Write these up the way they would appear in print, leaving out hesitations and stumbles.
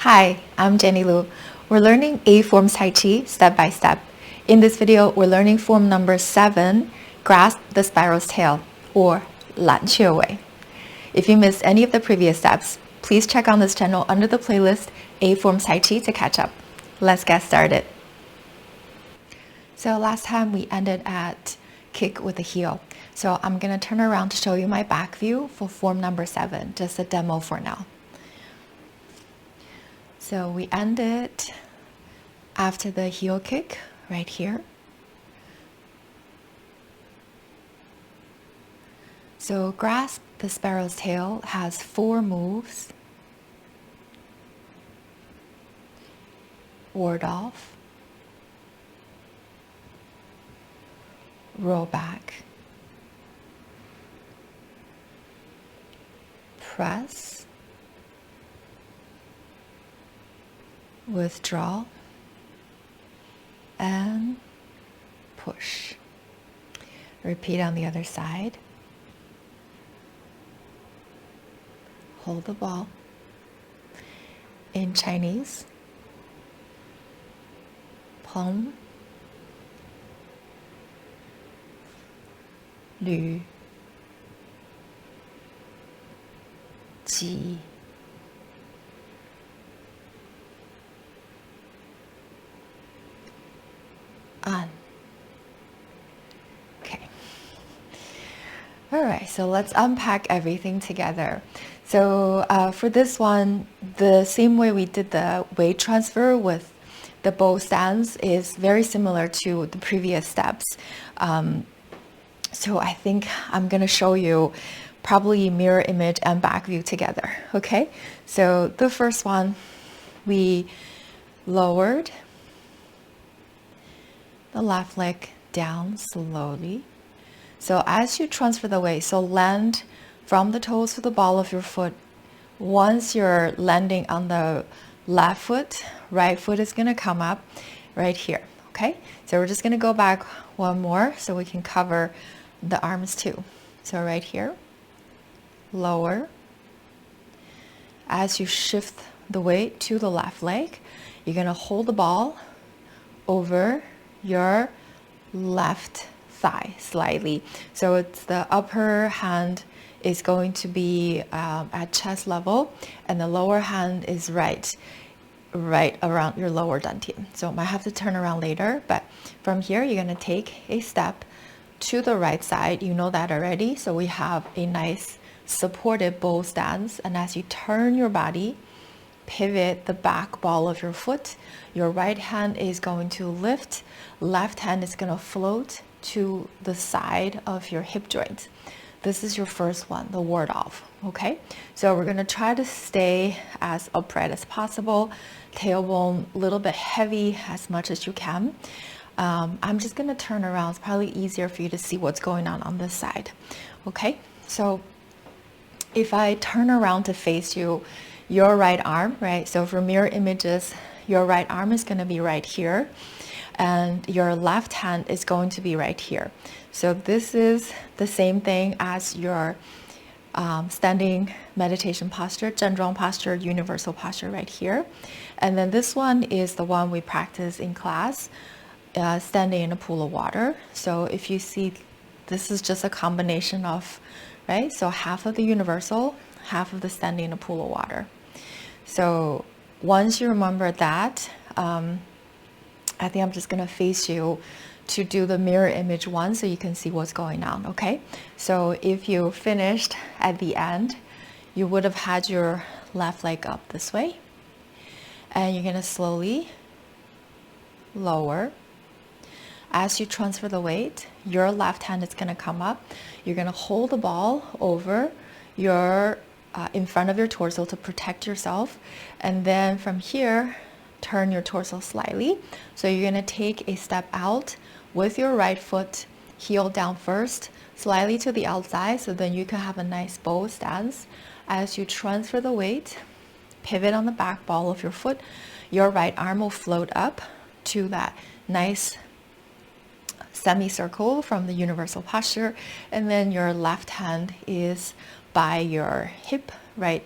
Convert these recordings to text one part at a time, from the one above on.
Hi, I'm Jenny Lu. We're learning Forms Tai Chi step by step. In this video, we're learning form number 7, grasp the sparrow's tail, or 揽雀尾. If you missed any of the previous steps, please check on this channel under the playlist Forms Tai Chi to catch up. Let's get started. So last time we ended at kick with the heel. So I'm going to turn around to show you my back view for form number 7, just a demo for now. So we ended after the heel kick right here. So grasp the sparrow's tail has 4 moves. Ward off, roll back, press, withdraw, and push. Repeat on the other side. Hold the ball. In Chinese, 捧捋挤按. Okay. All right, so let's unpack everything together. So for this one, the same way we did the weight transfer with the bow stance is very similar to the previous steps. So I think I'm going to show you probably mirror image and back view together. Okay, so the first one, we lowered the left leg down slowly. So as you transfer the weight, so land from the toes to the ball of your foot. Once you're landing on the left foot, right foot is going to come up right here. Okay, so we're just going to go back one more so we can cover the arms too. So right here, lower. As you shift the weight to the left leg, you're going to hold the ball over your left thigh slightly. So it's the upper hand is going to be at chest level, and the lower hand is right around your lower dantian. So might have to turn around later, but from here you're going to take a step to the right side. You know that already. So we have a nice supported bow stance, and as you turn your body, pivot the back ball of your foot, your right hand is going to lift, left hand is going to float to the side of your hip joint. This is your first one, the ward off. Okay, so we're going to try to stay as upright as possible, tailbone a little bit heavy as much as you can. I'm just going to turn around. It's probably easier for you to see what's going on this side. Okay, so if I turn around to face you, your right arm, right? So for mirror images, your right arm is going to be right here, and your left hand is going to be right here. So this is the same thing as your standing meditation posture, Zhenzhuang posture, universal posture right here. And then this one is the one we practice in class, standing in a pool of water. So if you see, this is just a combination of, right? So half of the universal, half of the standing in a pool of water. So once you remember that, I think I'm just going to face you to do the mirror image one so you can see what's going on. Okay, so if you finished at the end, you would have had your left leg up this way, and you're going to slowly lower. As you transfer the weight, your left hand is going to come up. You're going to hold the ball over your in front of your torso to protect yourself, and then from here turn your torso slightly. So you're going to take a step out with your right foot, heel down first, slightly to the outside, so then you can have a nice bow stance. As you transfer the weight, pivot on the back ball of your foot, your right arm will float up to that nice semicircle from the universal posture, and then your left hand is by your hip, right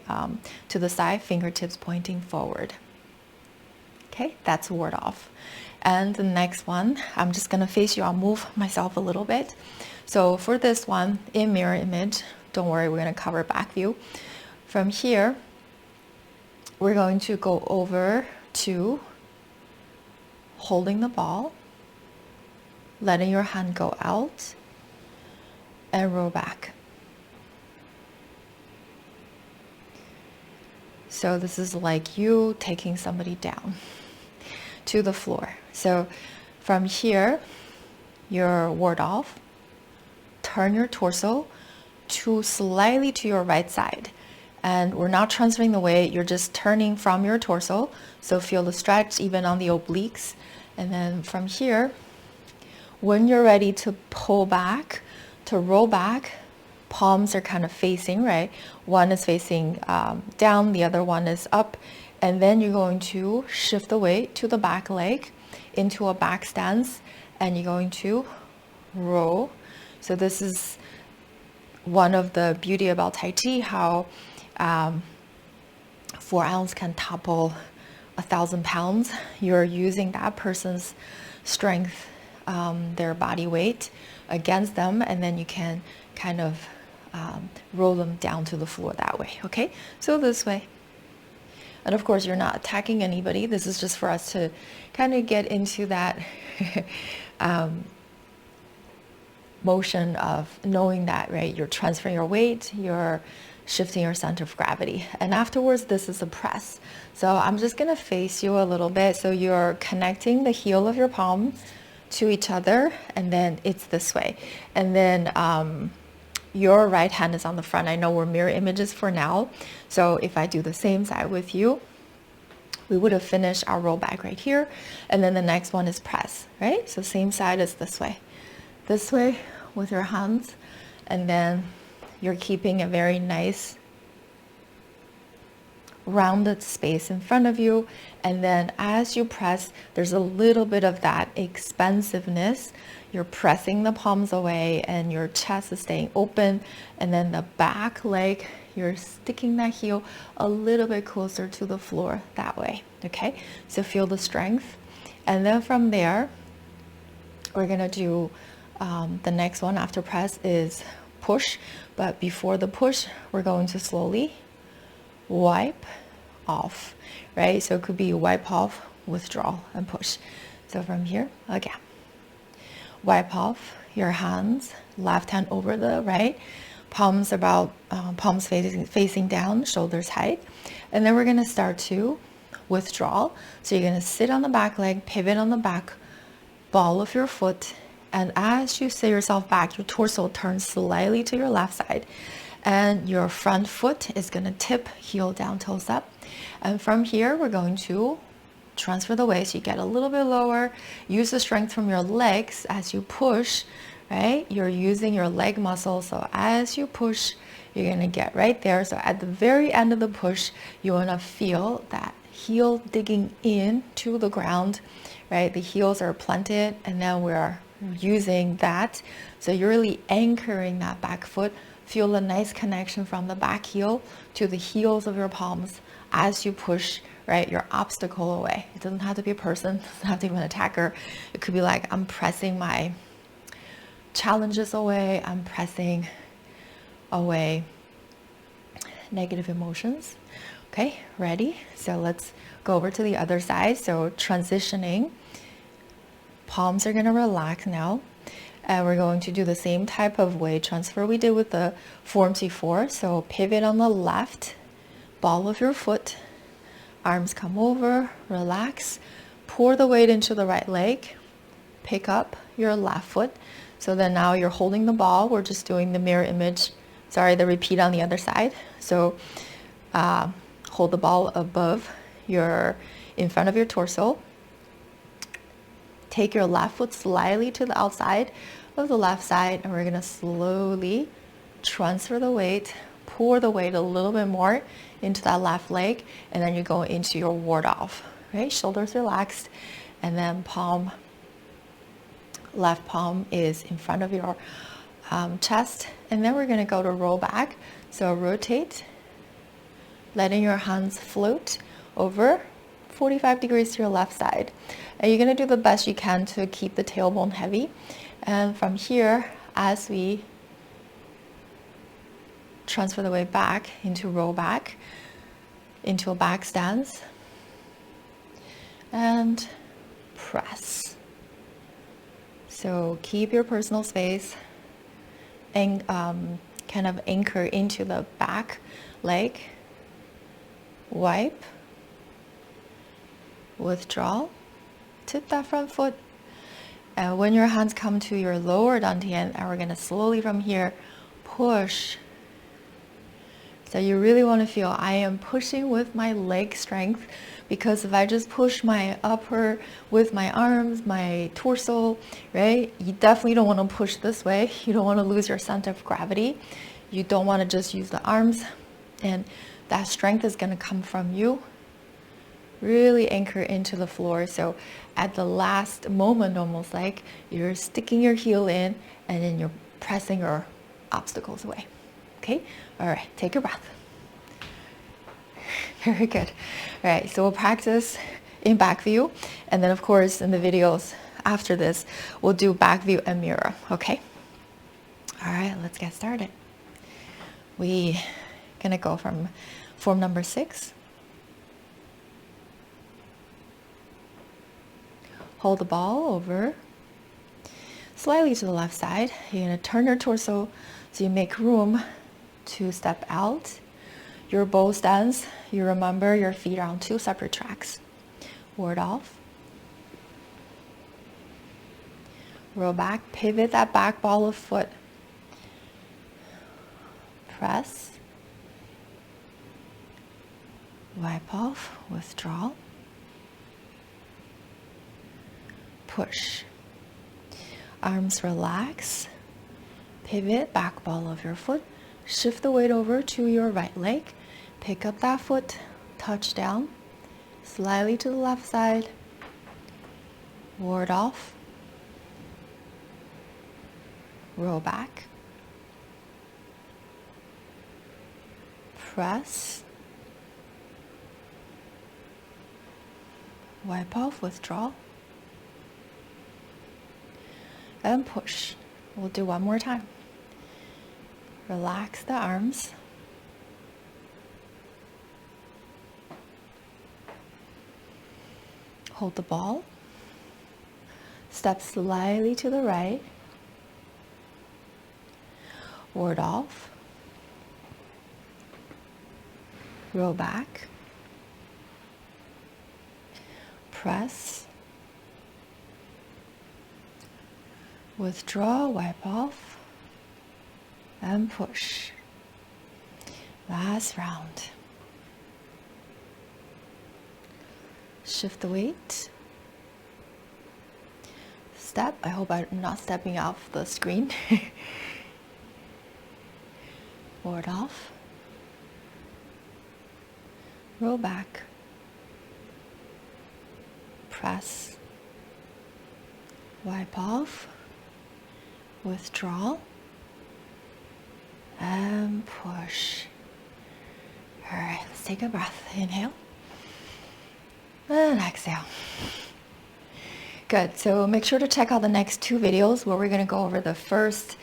to the side, fingertips pointing forward. Okay, that's ward off. And the next one, I'm just gonna face you. I'll move myself a little bit. So for this one, in mirror image, don't worry, we're gonna cover back view. From here, we're going to go over to holding the ball, letting your hand go out, and roll back. So this is like you taking somebody down to the floor. So from here, you're ward off, turn your torso to slightly to your right side. And we're not transferring the weight, you're just turning from your torso. So feel the stretch even on the obliques. And then from here, when you're ready to pull back, to roll back, palms are kind of facing, right? One is facing down, the other one is up. And then you're going to shift the weight to the back leg into a back stance, and you're going to roll. So this is one of the beauty about Tai Chi, how 4 ounce can topple 1,000 pounds. You're using that person's strength, their body weight against them, and then you can kind of roll them down to the floor that way. Okay, so this way. And of course, you're not attacking anybody. This is just for us to kind of get into that motion of knowing that, right? You're transferring your weight, you're shifting your center of gravity. And afterwards, this is a press. So I'm just gonna face you a little bit. So you're connecting the heel of your palm to each other, and then it's this way. And then your right hand is on the front. I know we're mirror images for now. So if I do the same side with you, we would have finished our roll back right here. And then the next one is press, right? So same side as this way with your hands. And then you're keeping a very nice rounded space in front of you. And then as you press, there's a little bit of that expansiveness. You're pressing the palms away and your chest is staying open. And then the back leg, you're sticking that heel a little bit closer to the floor that way. Okay, so feel the strength. And then from there, we're gonna do the next one after press is push. But before the push, we're going to slowly wipe off, right? So it could be wipe off, withdrawal, and push. So from here, again, wipe off your hands, left hand over the right, palms about, palms facing down, shoulders height. And then we're gonna start to withdraw. So you're gonna sit on the back leg, pivot on the back ball of your foot. And as you sit yourself back, your torso turns slightly to your left side. And your front foot is gonna tip, heel down, toes up. And from here, we're going to transfer the weight so you get a little bit lower. Use the strength from your legs as you push, right? You're using your leg muscle. So as you push, you're gonna get right there. So at the very end of the push, you wanna feel that heel digging in to the ground, right? The heels are planted, and then we're using that. So you're really anchoring that back foot. Feel a nice connection from the back heel to the heels of your palms as you push, right, your obstacle away. It doesn't have to be a person, it doesn't have to be an attacker. It could be like, I'm pressing my challenges away, I'm pressing away negative emotions. Okay, ready? So let's go over to the other side. So transitioning, palms are gonna relax now. And we're going to do the same type of weight transfer we did with the Forms before. So pivot on the left, ball of your foot, arms come over, relax, pour the weight into the right leg, pick up your left foot. So then now you're holding the ball. We're just doing the mirror image, the repeat on the other side. So hold the ball above in front of your torso. Take your left foot slightly to the outside of the left side, and we're gonna slowly transfer the weight, pour the weight a little bit more into that left leg, and then you go into your ward off, right? Shoulders relaxed, and then left palm is in front of your chest, and then we're gonna go to roll back. So rotate, letting your hands float over 45 degrees to your left side. And you're going to do the best you can to keep the tailbone heavy. And from here, as we transfer the weight back into roll back, into a back stance, and press. So keep your personal space and kind of anchor into the back leg. Wipe, withdraw, tip that front foot. And when your hands come to your lower dantian, and we're going to slowly from here push. So you really want to feel I am pushing with my leg strength, because if I just push my upper with my arms, my torso, right? You definitely don't want to push this way. You don't want to lose your center of gravity. You don't want to just use the arms, and that strength is going to come from you. Really anchor into the floor. So at the last moment, almost like you're sticking your heel in and then you're pressing your obstacles away. Okay? All right, take a breath. Very good. All right, so we'll practice in back view. And then of course, in the videos after this, we'll do back view and mirror. Okay? All right, let's get started. We're gonna go from form number 6. Hold the ball over slightly to the left side. You're going to turn your torso so you make room to step out. Your bow stance, you remember your feet are on 2 separate tracks. Ward off. Roll back, pivot that back ball of foot. Press. Wipe off, withdraw. Push. Arms relax. Pivot, back ball of your foot. Shift the weight over to your right leg. Pick up that foot, touch down. Slightly to the left side. Ward off. Roll back. Press. Wipe off, withdraw. And push. We'll do one more time. Relax the arms. Hold the ball. Step slightly to the right. Ward off. Roll back. Press. Withdraw, wipe off, and push. Last round. Shift the weight. Step. I hope I'm not stepping off the screen. Ward off. Roll back. Press. Wipe off. Withdraw and push. All right, let's take a breath. Inhale and exhale. Good. So make sure to check out the next 2 videos where we're going to go over the first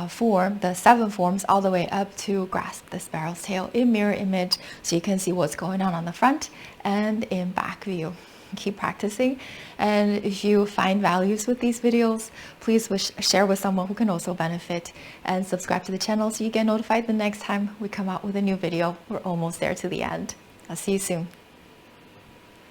form, the 7 forms, all the way up to grasp the sparrow's tail in mirror image, so you can see what's going on the front and in back view. Keep practicing, and if you find values with these videos, please share with someone who can also benefit, and subscribe to the channel so you get notified the next time we come out with a new video. We're almost there to the end. I'll see you soon.